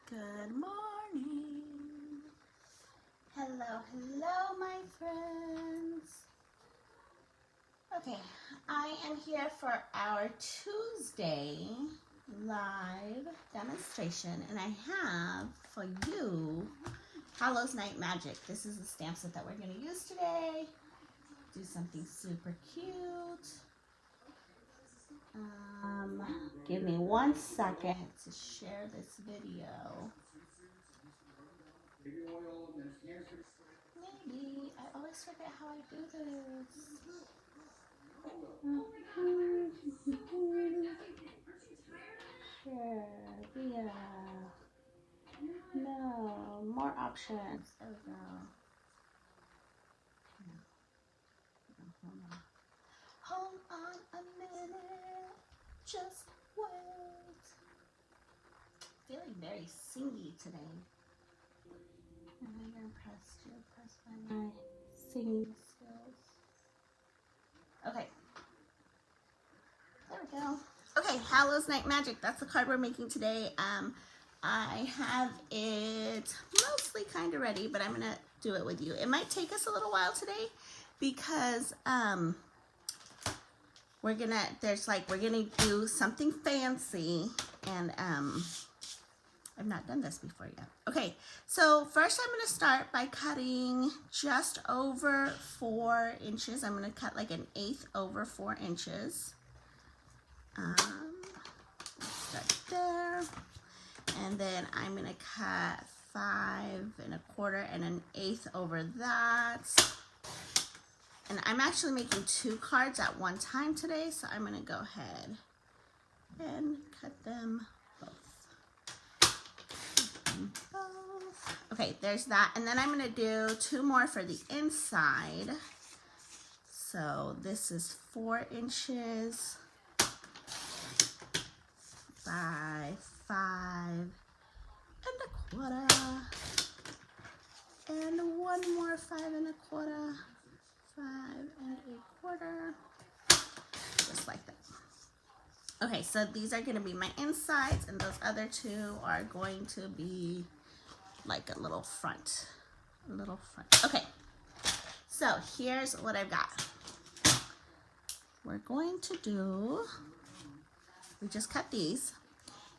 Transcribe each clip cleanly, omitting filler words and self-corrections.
Good morning. Hello, hello, my friends. Okay, I am here for our Tuesday live demonstration, and I have for you Hallow's Night Magic. This is the stamp set that we're going to use today. Do something super cute. Give me 1 second to share this video. Maybe. I always forget how I do this. Share via. No, more options. There we go. Hold on a minute. Just wait. Feeling very singy today. Am I impressed by my singing skills? Okay. There we go. Okay, Hallow's Night Magic. That's the card we're making today. I have it mostly kind of ready, but I'm going to do it with you. It might take us a little while today because we're going to do something fancy, and I've not done this before yet. Okay, so first I'm going to start by cutting just over 4 inches. I'm going to cut like 1/8 over 4 inches. Start there. And then I'm going to cut 5 1/4 and 1/8 over that. And I'm actually making 2 cards at one time today, so I'm going to go ahead and cut them both. Okay, there's that. And then I'm going to do 2 more for the inside. So this is 4 inches by 5 1/4, and 1 more 5 1/4, 5 1/4, just like that. Okay, so these are going to be my insides, and those other 2 are going to be like a little front. Okay, so here's what I've got. We're going to do, we just cut these,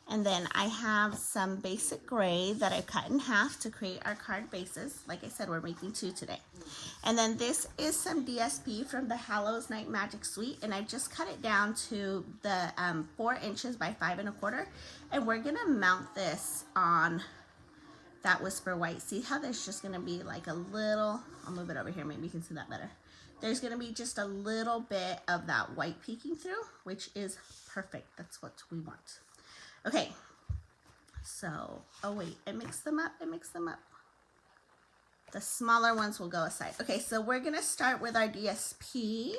and then I have some basic gray that I cut in half to create our card bases. Like I said, we're making 2 today. And then this is some DSP from the Hallow's Night Magic Suite, and I just cut it down to the 4 inches by 5 1/4, and we're gonna mount this on that Whisper White. See how there's just gonna be like a little, I'll move it over here, maybe you can see that better. There's gonna be just a little bit of that white peeking through, which is perfect. That's what we want. Okay, so, oh wait, I mixed them up. The smaller ones will go aside. Okay, so we're gonna start with our DSP.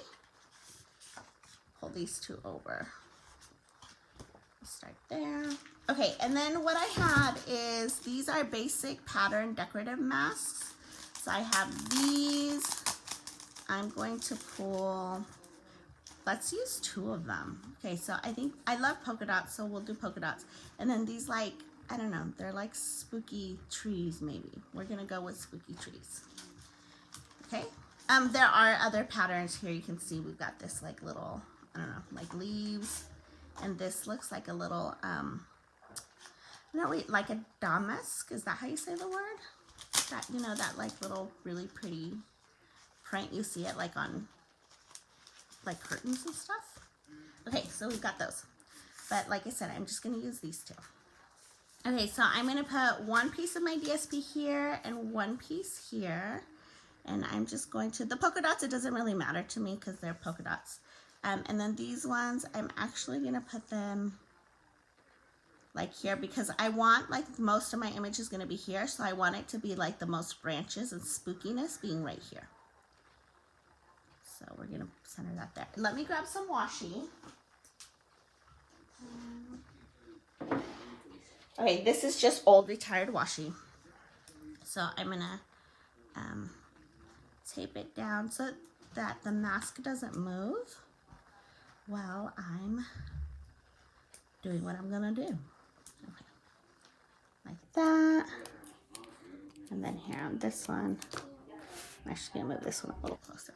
Pull these 2 over. Start there. Okay, and then what I have is, these are basic pattern decorative masks. So I have these. I'm going to pull, let's use 2 of them. Okay, so I think, I love polka dots, so we'll do polka dots. And then these, like, I don't know, they're like spooky trees maybe. We're gonna go with spooky trees. Okay, there are other patterns here. You can see we've got this like little, I don't know, like leaves. And this looks like a little, no wait, like a damask, is that how you say the word? That, you know, that like little really pretty print, you see it like on like curtains and stuff. Okay, so we've got those. But like I said, I'm just gonna use these 2. Okay, so I'm gonna put 1 piece of my DSP here and 1 piece here. And I'm just going to, the polka dots, it doesn't really matter to me because they're polka dots. And then these ones, I'm actually gonna put them like here because I want, like, most of my image is gonna be here. So I want it to be like the most branches and spookiness being right here. So we're gonna center that there. Let me grab some washi. Okay, this is just old retired washi. So I'm gonna tape it down so that the mask doesn't move while I'm doing what I'm gonna do. Okay. Like that. that. And then here on this one, I'm actually gonna move this one a little closer.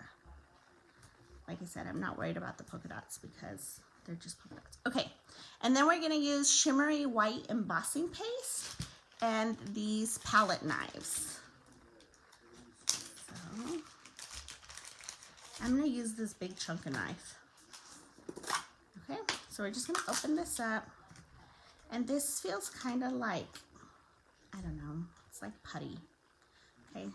Like I said, I'm not worried about the polka dots because they're just polka dots. Okay, and then we're gonna use shimmery white embossing paste and these palette knives. So I'm gonna use this big chunk of knife. Okay, so we're just gonna open this up. And this feels kind of like, I don't know, it's like putty. Okay,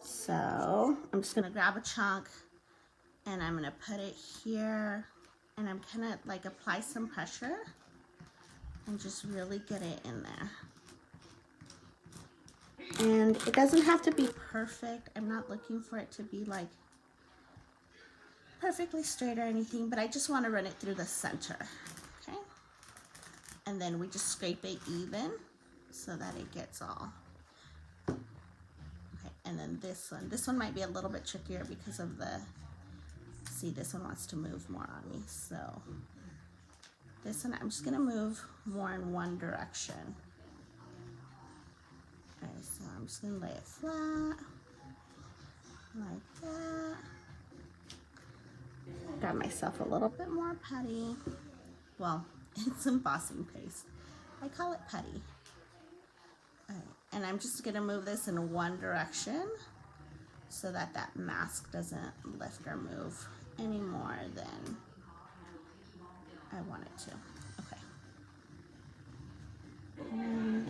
so I'm just gonna grab a chunk and I'm gonna put it here, and I'm gonna like apply some pressure and just really get it in there. And it doesn't have to be perfect. I'm not looking for it to be like perfectly straight or anything, but I just want to run it through the center. Okay, and then we just scrape it even so that it gets all. Okay, and then this one might be a little bit trickier because of the, see, this one wants to move more on me, so this one I'm just gonna move more in one direction. Okay, so I'm just gonna lay it flat like that. Got myself a little bit more putty. Well, it's embossing paste. I call it putty. All right, and I'm just gonna move this in one direction so that that mask doesn't lift or move any more than I want it to. Okay. And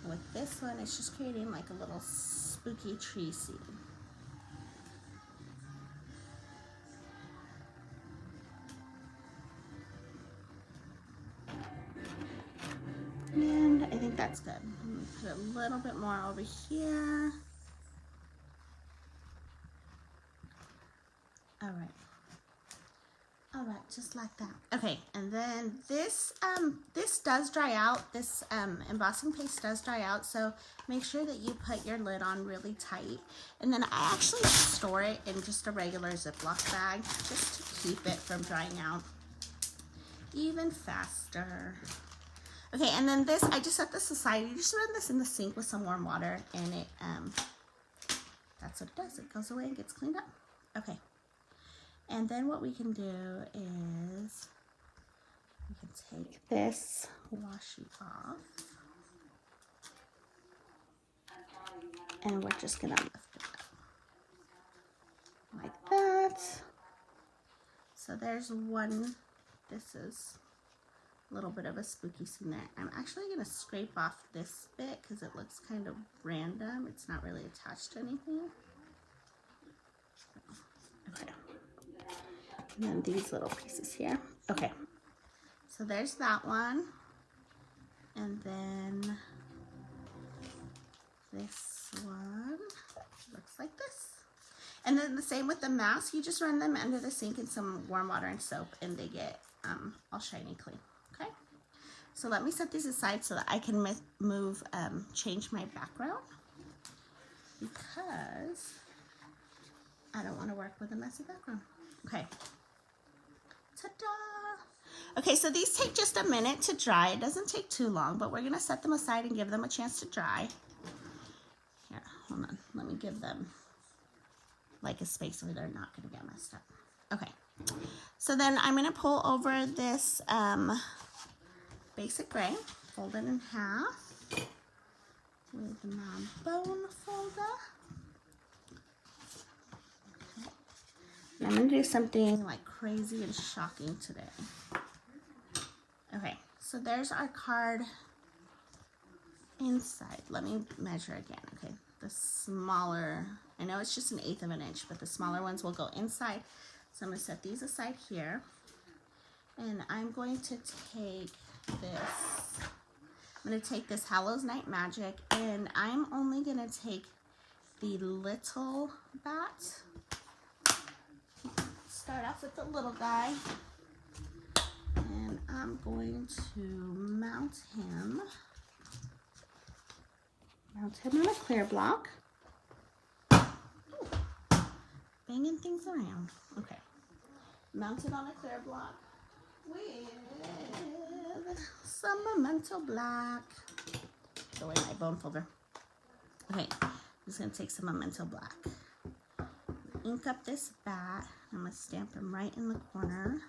with this one, it's just creating like a little spooky tree scene. And I think that's good. I'm gonna put a little bit more over here. All right. All right, just like that. Okay, and then this does dry out. This embossing paste does dry out, so make sure that you put your lid on really tight. And then I actually store it in just a regular Ziploc bag just to keep it from drying out even faster. Okay, and then this, I just set this aside. You just run this in the sink with some warm water, and it that's what it does. It goes away and gets cleaned up. Okay. And then what we can do is we can take this washi off, and we're just gonna lift it up like that. So there's one. This is a little bit of a spooky scene there. I'm actually gonna scrape off this bit because it looks kind of random. It's not really attached to anything. Okay. And then these little pieces here. Okay, so there's that one. And then this one looks like this. And then the same with the mask. You just run them under the sink in some warm water and soap, and they get all shiny clean. Okay, so let me set these aside so that I can change my background, because I don't want to work with a messy background. Okay. Ta-da! Okay, so these take just a minute to dry. It doesn't take too long, but we're gonna set them aside and give them a chance to dry. Here, hold on. Let me give them like a space where they're not gonna get messed up. Okay, so then I'm gonna pull over this basic gray, fold it in half with the non-bone folder. I'm gonna do something like crazy and shocking today. Okay, so there's our card inside. Let me measure again. Okay, the smaller, I know it's just 1/8 of an inch, but the smaller ones will go inside. So I'm gonna set these aside here, and I'm going to take this. I'm gonna take this Hallow's Night Magic, and I'm only gonna take the little bat. Start off with the little guy, and I'm going to mount him on a clear block. Ooh, banging things around. Okay, mount it on a clear block. with some Memento Black. Go in my bone folder. Okay, I'm just gonna take some Memento Black. Ink up this bat. I'm gonna stamp him right in the corner.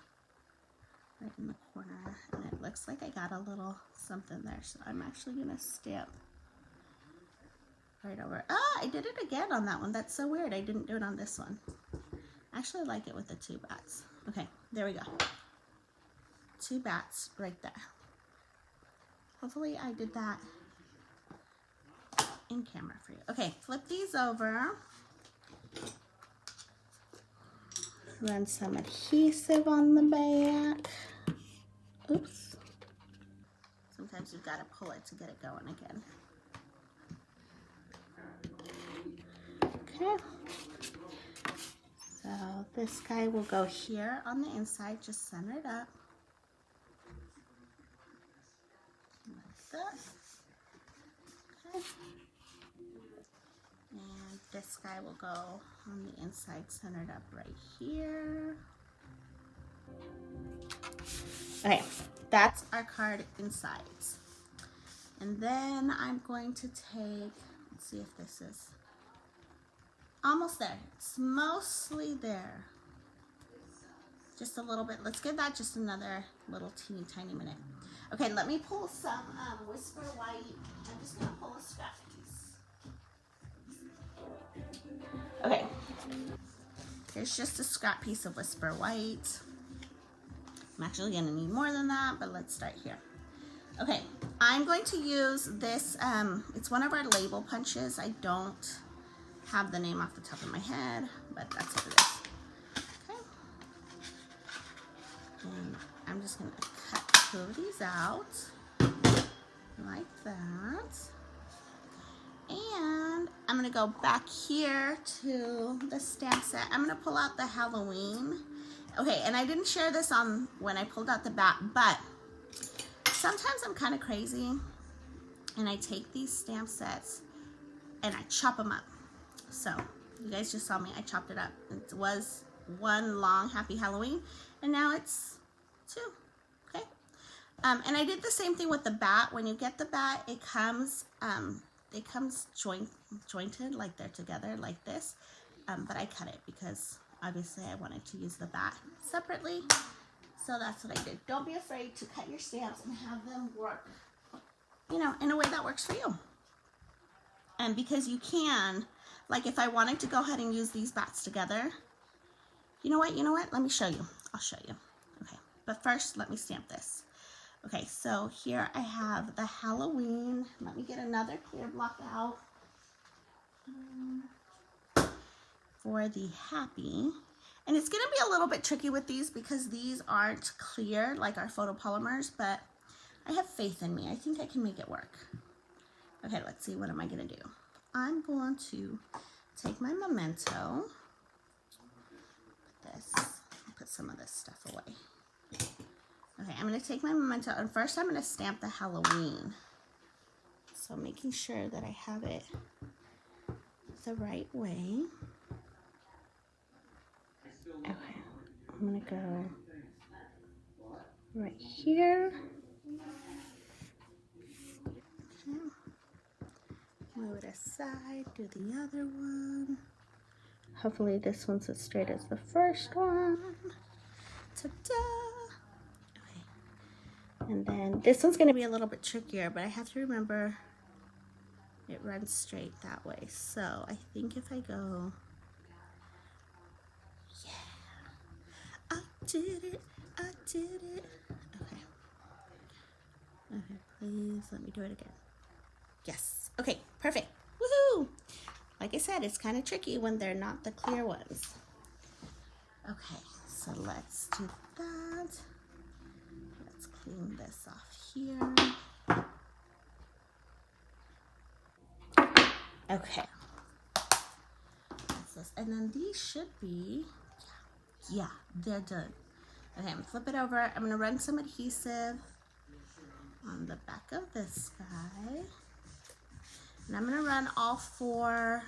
Right in the corner. And it looks like I got a little something there. So I'm actually gonna stamp right over. Ah, I did it again on that one. That's so weird. I didn't do it on this one. I actually like it with the two bats. Okay, there we go. Two bats right there. Hopefully I did that in camera for you. Okay, flip these over. Run some adhesive on the back. Oops. Sometimes you've got to pull it to get it going again. Okay. So this guy will go here on the inside, just center it up. Like that. Okay. And this guy will go on the inside, centered up right here. Okay, that's our card insides. And then I'm going to take, let's see if this is almost there. It's mostly there. Just a little bit. Let's give that just another little teeny tiny minute. Okay, let me pull some Whisper White. I'm just going to pull a scrap piece. Okay. Here's just a scrap piece of Whisper White. I'm actually going to need more than that, but let's start here. Okay, I'm going to use this. It's one of our label punches. I don't have the name off the top of my head, but that's what it is. Okay. And I'm just going to cut two of these out like that. And I'm going to go back here to the stamp set. I'm going to pull out the Halloween. Okay, and I didn't share this on when I pulled out the bat, but sometimes I'm kind of crazy and I take these stamp sets and I chop them up. So you guys just saw me, I chopped it up. It was one long Happy Halloween and now it's two, okay? And I did the same thing with the bat. When you get the bat, it comes jointed, like they're together like this. But I cut it because obviously I wanted to use the bat separately. So that's what I did. Don't be afraid to cut your stamps and have them work, you know, in a way that works for you. And because you can, like if I wanted to go ahead and use these bats together, you know what, let me show you. I'll show you. Okay, but first let me stamp this. Okay, so here I have the Halloween. Let me get another clear block out for the Happy. And it's going to be a little bit tricky with these because these aren't clear like our photopolymers, but I have faith in me. I think I can make it work. Okay, let's see. What am I going to do? I'm going to take my Memento. Put some of this stuff away. Okay, I'm going to take my Memento, and first I'm going to stamp the Halloween. So making sure that I have it the right way. Okay, I'm going to go right here. Okay. Move it aside, do the other one. Hopefully this one's as straight as the first one. Ta-da! Okay. And then this one's going to be a little bit trickier, but I have to remember it runs straight that way. So I think if I go, yeah, I did it, I did it. Okay. Okay, please let me do it again. Yes. Okay, perfect. Woohoo! Like I said, it's kind of tricky when they're not the clear ones. Okay, so let's do that. Let's clean this off here. Okay. That's this. And then these should be, yeah, they're done. Okay, I'm gonna flip it over. I'm gonna run some adhesive on the back of this guy. And I'm going to run all four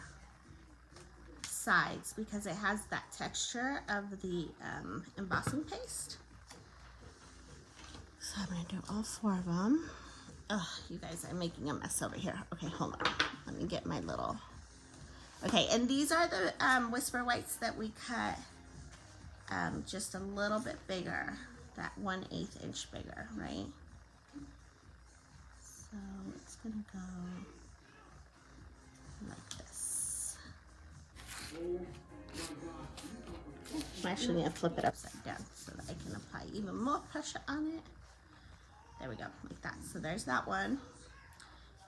sides because it has that texture of the embossing paste. do all 4 of them. Oh, you guys, I'm making a mess over here. Okay, hold on. Let me get my little... Okay, and these are the Whisper Whites that we cut just a little bit bigger. That 1/8 inch bigger, right? So it's gonna go like this. I'm actually gonna flip it upside down so that I can apply even more pressure on it. There we go, like that. So there's that one.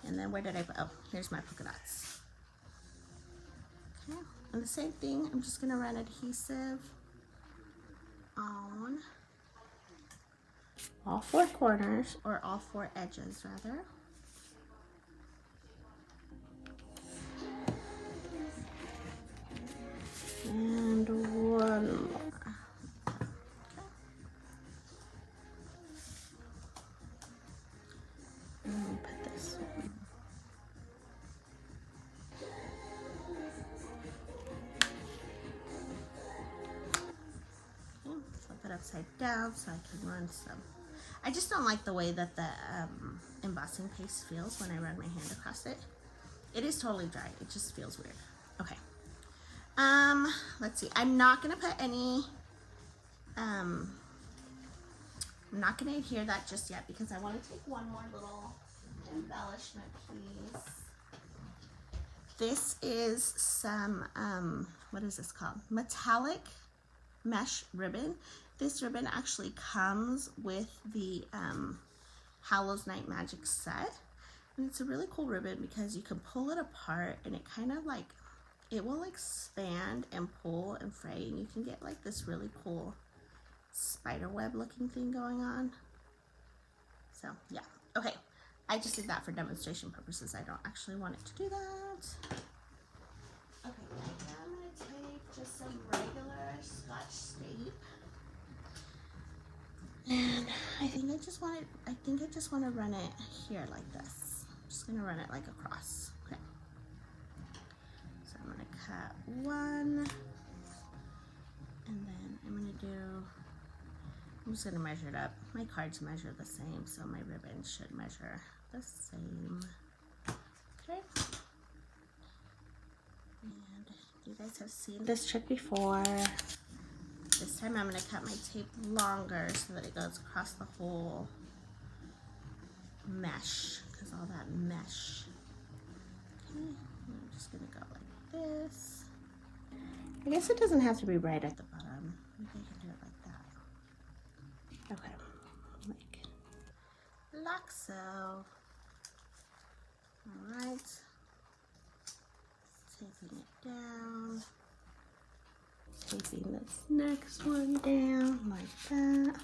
And then where did I put, oh, here's my polka dots. Okay, and the same thing, I'm just gonna run adhesive on all 4 corners, or all 4 edges rather. And one more. And put this one. Okay, flip it upside down so I can run some. I just don't like the way that the embossing paste feels when I run my hand across it. It is totally dry. It just feels weird. Okay. Let's see. I'm not gonna put any. I'm not gonna adhere that just yet because I want to take one more little embellishment piece. This is some what is this called? Metallic mesh ribbon. This ribbon actually comes with the Hallow's Night Magic set. And it's a really cool ribbon because you can pull it apart and it kind of like, it will expand and pull and fray. And you can get like this really cool spider web looking thing going on. So yeah, okay. I just did that for demonstration purposes. I don't actually want it to do that. Okay, now I'm gonna take just some regular Scotch tape. And I think I just want to run it here like this. I'm just gonna run it like across. Okay. So I'm gonna cut one, and then I'm just gonna measure it up. My cards measure the same, so my ribbon should measure the same. Okay. And you guys have seen this trick before. This time I'm going to cut my tape longer so that it goes across the whole mesh, because all that mesh. Okay, I'm just going to go like this. I guess it doesn't have to be right at the bottom. Maybe I can do it like that. Okay, like so. Alright. Taping it down. Taping this next one down like that.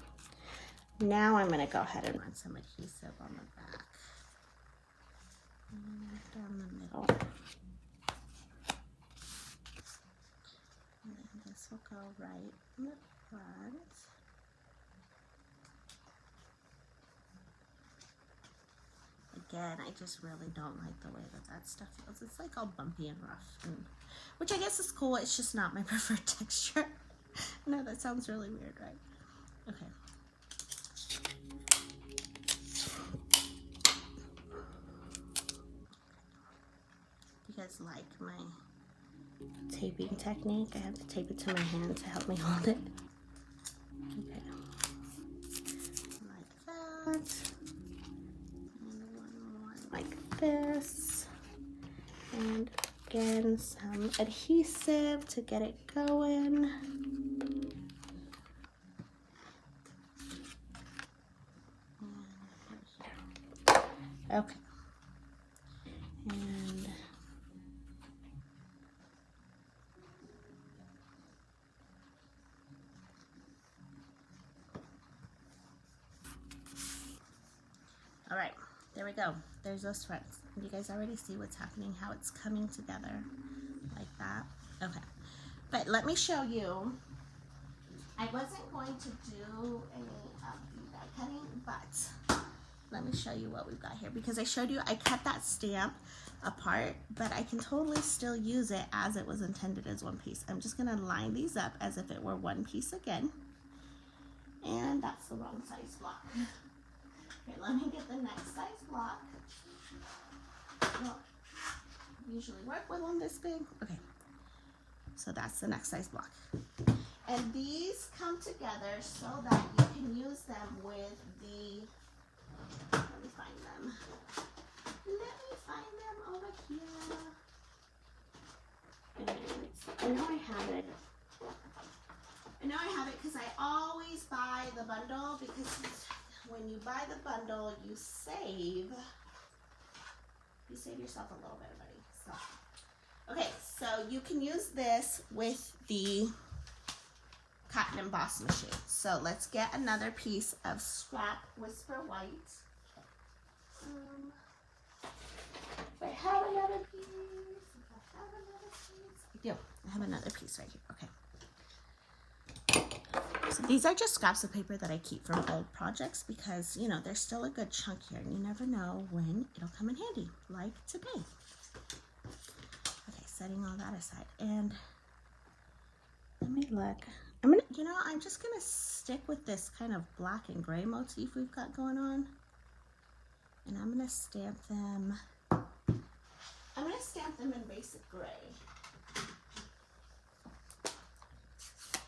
Now I'm going to go ahead and run some adhesive on the back and down the middle. And then this will go right in the front. Again, I just really don't like the way that stuff feels. It's like all bumpy and rough, which I guess is cool. It's just not my preferred texture. No, that sounds really weird, right? Okay. You guys like my taping technique? I have to tape it to my hand to help me hold it. Okay. Like that. Like this, and again some adhesive to get it going. Okay, and all right, there we go. There's those threads. You guys already see what's happening, how it's coming together like that. Okay, but let me show you. I wasn't going to do any die cutting, but let me show you what we've got here, because I showed you I cut that stamp apart, but I can totally still use it as it was intended as one piece. I'm just gonna line these up as if it were one piece again, and that's the wrong size block. Okay, let me get the next size block. Well, usually work with one this big. Okay, so that's the next size block. And these come together so that you can use them with the, let me find them. Let me find them over here. And I know I have it. I know I have it because I always buy the bundle, because when you buy the bundle, you save yourself a little bit, buddy. So, okay, so you can use this with the cotton emboss machine. So let's get another piece of scrap Whisper White. If I have another piece, I do. I have another piece right here. Okay. So these are just scraps of paper that I keep from old projects because, you know, there's still a good chunk here and you never know when it'll come in handy, like today. Okay, setting all that aside. And let me look. I'm just gonna stick with this kind of black and gray motif we've got going on. And I'm gonna stamp them. In basic gray.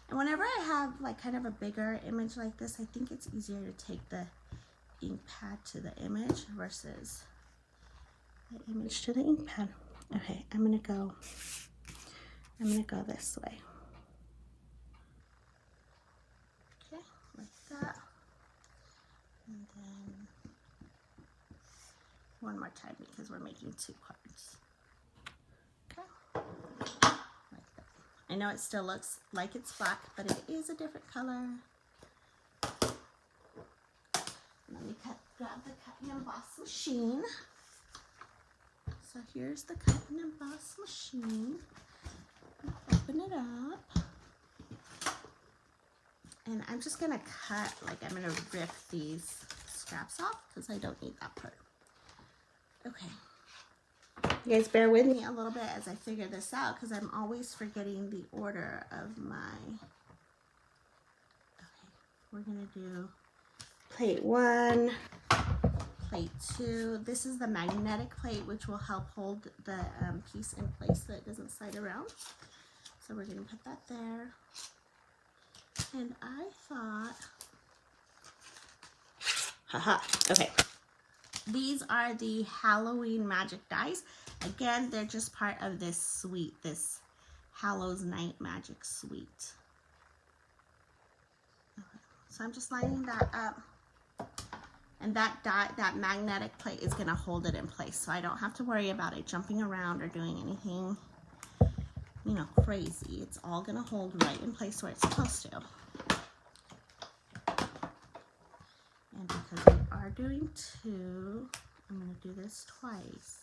And whenever I have like kind of a bigger image like this, I think it's easier to take the ink pad to the image versus the image to the ink pad. Okay, I'm gonna go this way. Okay, like that. And then one more time because we're making 2 cards. Okay, like that. I know it still looks like it's black, but it is a different color. Let me grab the cut and emboss machine. So here's the cut and emboss machine. Open it up. And I'm just gonna cut, like I'm gonna rip these scraps off because I don't need that part. Okay. You guys bear with me a little bit as I figure this out because I'm always forgetting the order of my, okay, we're gonna do plate 1, plate 2. This is the magnetic plate which will help hold the piece in place so it doesn't slide around. So we're gonna put that there. And I thought, haha, okay. These are the Halloween magic dies. Again, they're just part of this suite, this Hallow's Night Magic suite. Okay. So I'm just lining that up. And that magnetic plate is gonna hold it in place. So I don't have to worry about it jumping around or doing anything, you know, crazy. It's all gonna hold right in place where it's supposed to. And because we are doing 2, I'm going to do this twice.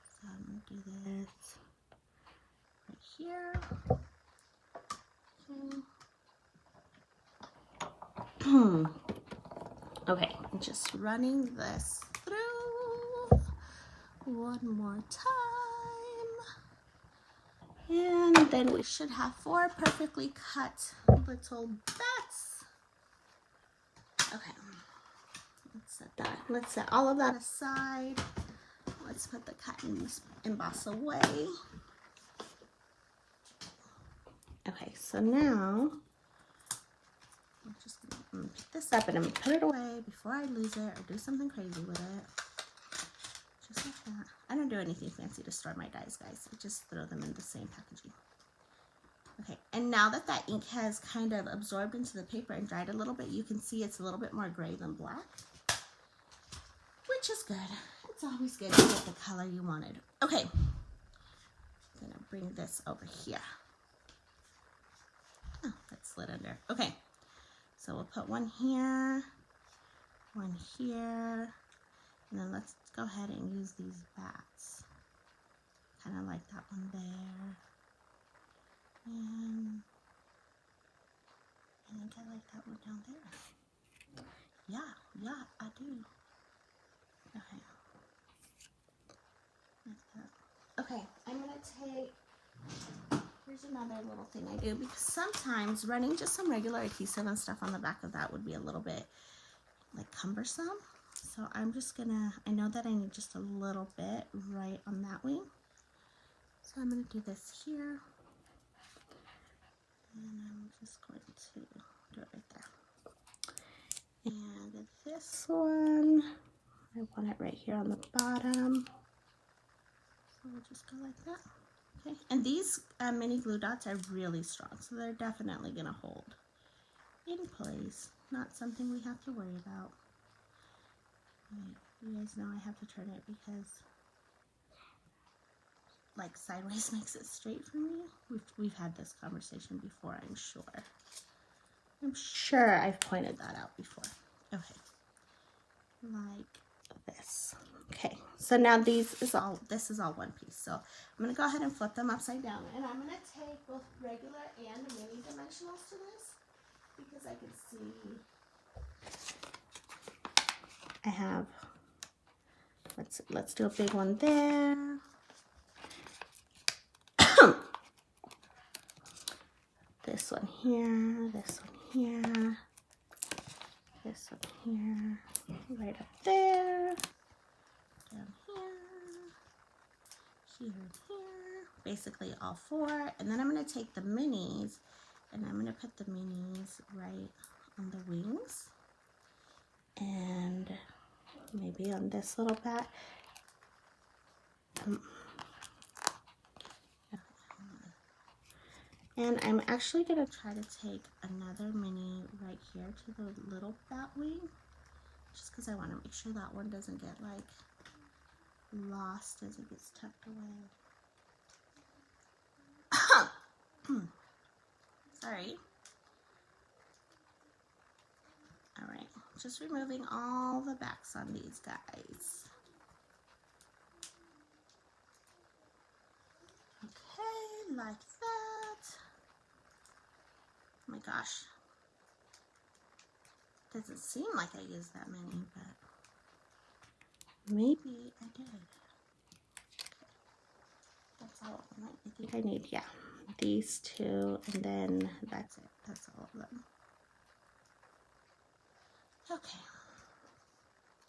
So I'm going to do this right here. Okay. Okay, I'm just running this through one more time. And then we should have 4 perfectly cut little bats. Okay, let's set all of that aside. Let's put the cut and emboss away. Okay, so now I'm just gonna pick this up and I'm gonna put it away before I lose it or do something crazy with it. Just like that. I don't do anything fancy to store my dies, guys. I just throw them in the same packaging. Okay, and now that that ink has kind of absorbed into the paper and dried a little bit, you can see it's a little bit more gray than black, which is good. It's always good to get the color you wanted. Okay, I'm gonna bring this over here. Oh, that slid under. Okay, so we'll put one here, and then let's go ahead and use these bats. Kind of like that one there. And I think I like that one down there. Yeah, I do. Okay. Like that. Okay, I'm gonna take, here's another little thing I do because sometimes running just some regular adhesive and stuff on the back of that would be a little bit like cumbersome. So I'm just gonna, I know that I need just a little bit right on that wing. So I'm gonna do this here. And I'm just going to do it right there. And this one, I want it right here on the bottom. So we'll just go like that. Okay, and these mini glue dots are really strong, so they're definitely gonna hold in place. Not something we have to worry about. Right. You guys know I have to turn it because like sideways makes it straight for me. We've had this conversation before, I'm sure. I'm sure I've pointed that out before. Okay, like this. Okay, so now this is all one piece. So I'm gonna go ahead and flip them upside down, and I'm gonna take both regular and mini dimensionals to this because I can see I have. Let's do a big one there. This one here, this one here, this one here, right up there, down here, here, basically all four. And then I'm going to take the minis and I'm going to put the minis right on the wings and maybe on this little bat. And I'm actually going to try to take another mini right here to the little bat wing, just because I want to make sure that one doesn't get like lost as it gets tucked away. Sorry. All right, just removing all the backs on these guys. Okay, like that. Oh my gosh. Doesn't seem like I used that many, but maybe I did. Okay. That's all of them. I think I need, yeah, these two, and then that's it. That's all of them. Okay.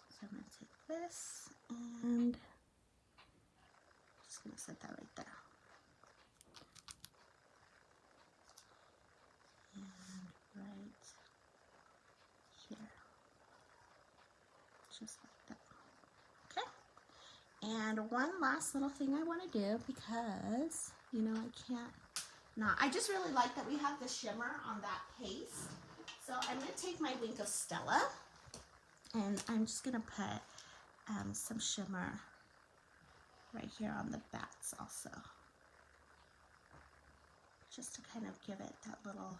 So I'm going to take this and just going to set that right there. And right here. Just like that. Okay. And one last little thing I want to do because, you know, I can't not. I just really like that we have the shimmer on that paste. So I'm going to take my Wink of Stella and I'm just going to put some shimmer right here on the bats also. Just to kind of give it that little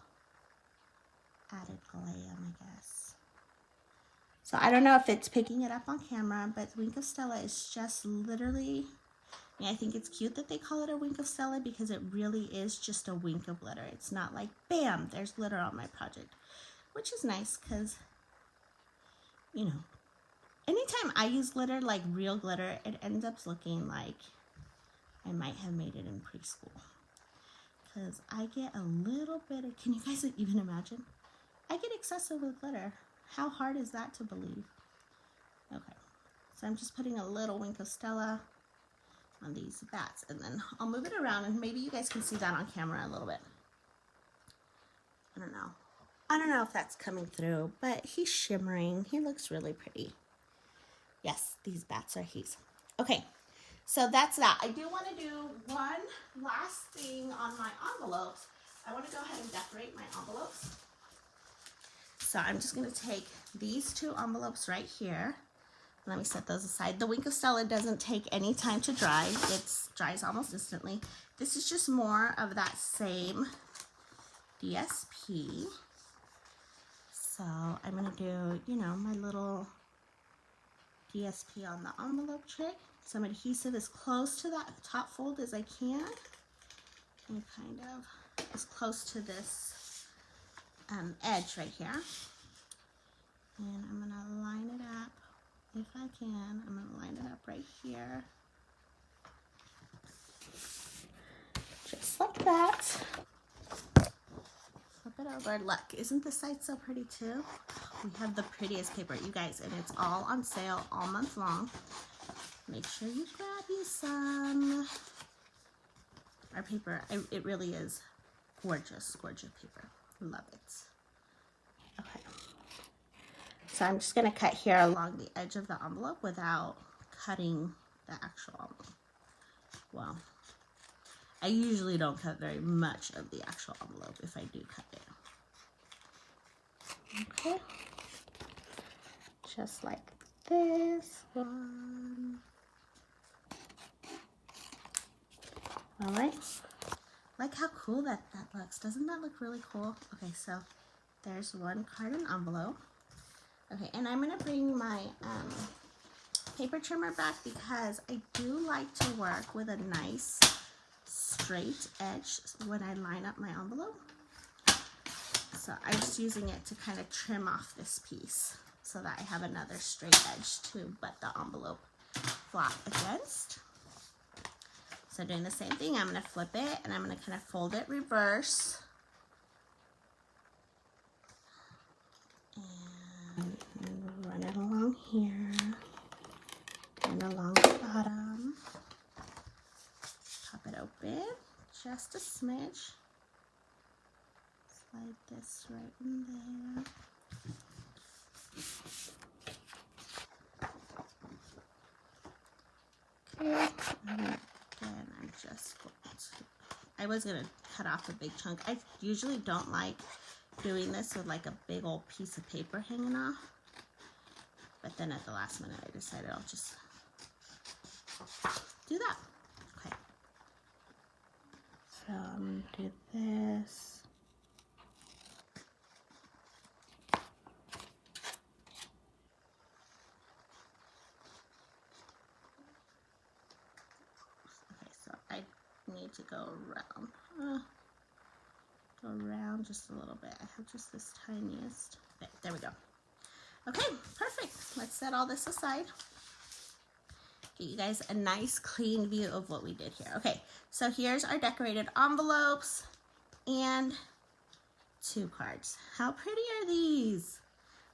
added glam, I guess. So I don't know if it's picking it up on camera, but Wink of Stella is just literally, I mean, I think it's cute that they call it a Wink of Stella because it really is just a wink of glitter. It's not like, bam, there's glitter on my project, which is nice because, you know, anytime I use glitter, like real glitter, it ends up looking like I might have made it in preschool. Because I get a little bit of, can you guys even imagine? I get excessive with glitter. How hard is that to believe? Okay, so I'm just putting a little Wink of Stella on these bats, and then I'll move it around, and maybe you guys can see that on camera a little bit. I don't know. I don't know if that's coming through, but he's shimmering. He looks really pretty. Yes, these bats are his. Okay, so that's that. I do want to do one last thing on my envelopes. I want to go ahead and decorate my envelopes. So I'm just going to take these two envelopes right here. Let me set those aside. The Wink of Stella doesn't take any time to dry. It dries almost instantly. This is just more of that same DSP. So I'm going to do, you know, my little DSP on the envelope trick. Some adhesive as close to that top fold as I can. And kind of as close to this edge right here. And I'm going to line it up. If I can, I'm going to line it up right here. Just like that. Flip it over. Look, isn't the side so pretty too? We have the prettiest paper, you guys, and it's all on sale all month long. Make sure you grab you some. Our paper, it really is gorgeous, gorgeous paper. Love it. Okay. So I'm just going to cut here along the edge of the envelope without cutting the actual envelope. Well, I usually don't cut very much of the actual envelope if I do cut it. Okay. Just like this one. All right. Like how cool that looks. Doesn't that look really cool? Okay, so there's one card and envelope. Okay, and I'm gonna bring my paper trimmer back because I do like to work with a nice straight edge when I line up my envelope. So I'm just using it to kind of trim off this piece so that I have another straight edge to butt the envelope flat against. So doing the same thing, I'm going to flip it and I'm going to kind of fold it reverse. And run it along here and along the bottom. Pop it open just a smidge. Slide this right in there. Okay, and again, I'm just going to, I was going to cut off a big chunk. I usually don't like doing this with like a big old piece of paper hanging off. But then at the last minute, I decided I'll just do that. Okay. So I'm going to do this. Need to go around just a little bit. I have just this tiniest bit. There we go. Okay, perfect. Let's set all this aside. Get you guys a nice clean view of what we did here. Okay, so here's our decorated envelopes and 2 cards. How pretty are these?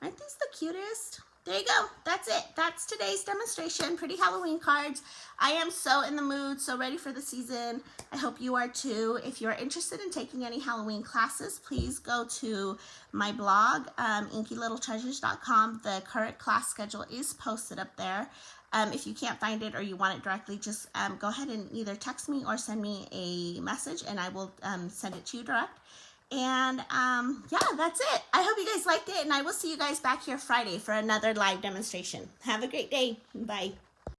Aren't these the cutest? There you go. That's it. That's today's demonstration. Pretty Halloween cards. I am so in the mood, so ready for the season. I hope you are too. If you're interested in taking any Halloween classes, please go to my blog, inkylittle.treasures.com. The current class schedule is posted up there. If you can't find it or you want it directly, just go ahead and either text me or send me a message and I will send it to you direct. And yeah, that's it. I hope you guys liked it, and I will see you guys back here Friday for another live demonstration. Have a great day. Bye.